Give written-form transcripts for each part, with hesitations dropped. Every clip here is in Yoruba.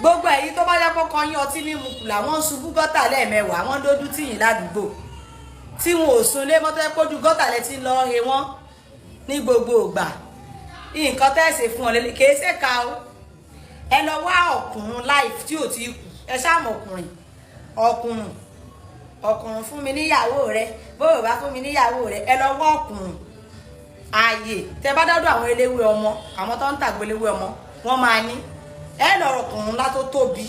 gbogbo èyí tó bá yẹ kó kọyín ọtí mímu kù làwọn ṣubú gọ́tà lẹ́ẹ̀mẹwàá wọ́n dójú tìyìn ládùúgbò tí wọn ò sunlé mọ́tò ẹ kójú gọ́tà lẹ ti lọ he wọ́n ní gbogbo ìgbà nǹkan tẹ́sí fún ọ lélẹ̀ kìí ṣe ká o ẹ lọ wá ọkùnrin life tí ò ti kù ẹ ṣáàmù ọkùnrin fún mi níyàwó rẹ bóyá bá fún mi níyàwó rẹ ẹ lọ wá ọkùnrin ààyè tẹ bá dọ́dọ̀ àwọn eléwé ọmọ àwọn tó ń tàgbé eléwé ọmọ wọ́n máa ní ẹ lọ ọkùnrin ńlá tó tóbi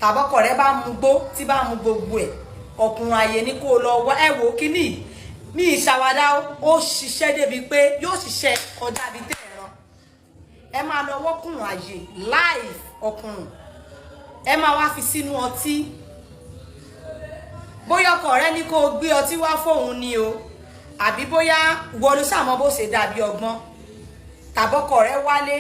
tàbọkọ rẹ bá mu gbó tí bá mu gbogbo ẹ ọkùnrin ààyè ní kó lọ wá ẹ wò kíní mi ìṣàwádà ó ṣiṣẹ́ débi pé yóò ṣiṣẹ́ kọjá bíi tẹ ẹran ẹ máa lọ wọkùnrin ààyè live ọkùnrin ẹ máa wá fi sínú ọtí bóyá ọkọ rẹ ní kó gbé ọtí wá fóun ni o àbí bóyá wọlú sàmọ bó ṣe dàbí ọgbọ́n tàbọkọ rẹ wálé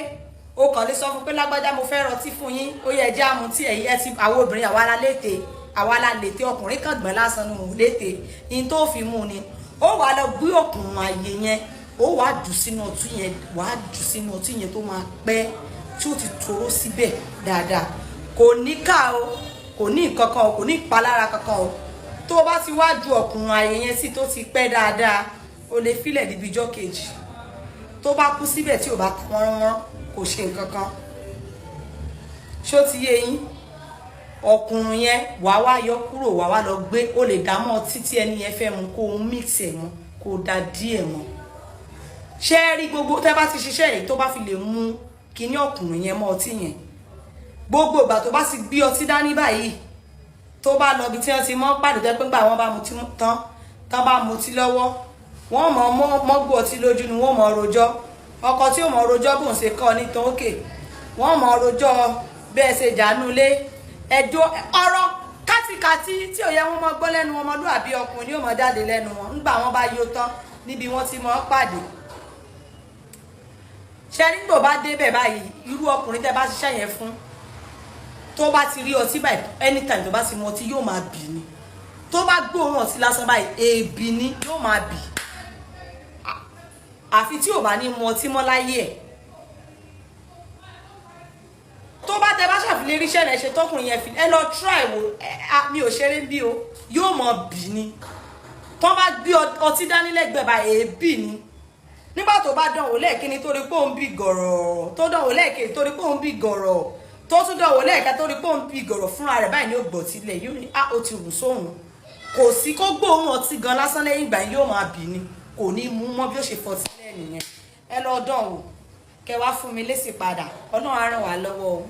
ó kàn lè sọ fún pé lágbájá mo fẹ́ rọtí fún yín ó yẹ jẹ́ àmú tí ẹ̀yìn ẹ ti àwọn obìnrin àwa la lété ọkùnrin kan gbọ́n lásán ni òun lété in tó fi mú ni ó wà lọ gbé ọkùnrin ààyè yẹn ó wàá jù sínú ọtí yẹn tó máa pẹ́ tí ó ti toró síbẹ̀ dáadáa kò ní ká o kò ní nǹkan kan o kò ní ìpalára kankan o tó bá ti wá ju ọkùnrin ààyè yẹn sí tó ti pẹ́ dáadáa o lè filẹ̀ níbi ijọ́ kejì tó bá kú síbẹ̀ tí ò bá wọ́n kò ṣe nǹkan kan ṣó ti yé yín ọkùnrin yẹn wàá wá yọ kúrò wàá wá lọ gbé ó lè dá mọ́ títí ẹni yẹn fẹ́ mu kó o mix ẹ̀ mọ́ kó o da díẹ̀ mọ́ ṣé ẹ rí gbogbo tẹ́ bá ti ṣiṣẹ́ yìí tó bá fi lè mú kíní ọkùnrin yẹn mọ́ ọtí yẹn gbogbo ìgbà tó bá sì gbé ọtí dání báyìí tó bá lọ bí tí wọ́n ti mọ́ pàdé tẹ́ pé ńgbà wọ́n bá mutí tán bá mutí lọ́wọ́ wọ́n mọ́ gbọ́ ọtí lójú ni wọ́n mọ̀ rojọ́ ọkọ tí ó mọ̀ rojọ́ bò ń ṣe kọ́ ní tán òkè wọ́n mọ̀ rojọ́ bẹ́ẹ̀ ṣe jànú lé ẹjọ́ ọ̀rọ̀ kátikàtí tí ò yẹ wọ́n mọ́ gbọ́ lẹ́nu ọmọlúàbí ọkùnrin yóò mọ̀ jáde lẹ́nu wọn ńgbà wọ́n bá yó tán níbi wọ́n ti mọ̀ pàdé ṣe nígbò bá débẹ̀ báyìí irú ọkùnrin tẹ́ bá ṣiṣẹ́ yẹn fún tó bá ti rí ọtí báyìí anytime tó bá ti mu ọtí yóò máa bì ní tó bá gbóòórùn ọtí lásán báyìí èébì ni yóò máa bì àfi tí ò bá ní mu ọtí mọ́ láyé ẹ̀ tó bá tẹ bá ṣàfilé ríṣẹ́ rẹ̀ ṣe tọkùnrin yẹn fi ẹ lọ try wò mi ò ṣeré bí o yóò mọ bì ní tó bá gbé ọtí dání lẹ́gbẹ̀ẹ́ bá èébì ni nígbà tó bá dánwò lẹ́ẹ̀kíní torí pé ó ń bì gọ̀rọ̀ tó dánwò lẹ́ẹ̀kejì torí pé ó ń bì gọ̀rọ̀ tó tún dánwò lẹ́ẹ̀ka torí pé ó ń bì gọ̀rọ̀ fúnra rẹ̀ báyìí ní ògbọ̀ tilẹ̀ yóò ní ó ti rù sóhun kò sí kó gbóhùn ọtí gan lásán lẹ́yìn ìgbà yóò máa bì ní kò ní mú mọ́ bí ó ṣe fọtí lẹ́nu yẹn ẹ lọ dánwò kẹ wá fún mi lésì padà Ọlọ́run á ràn wá lọ́wọ́ o.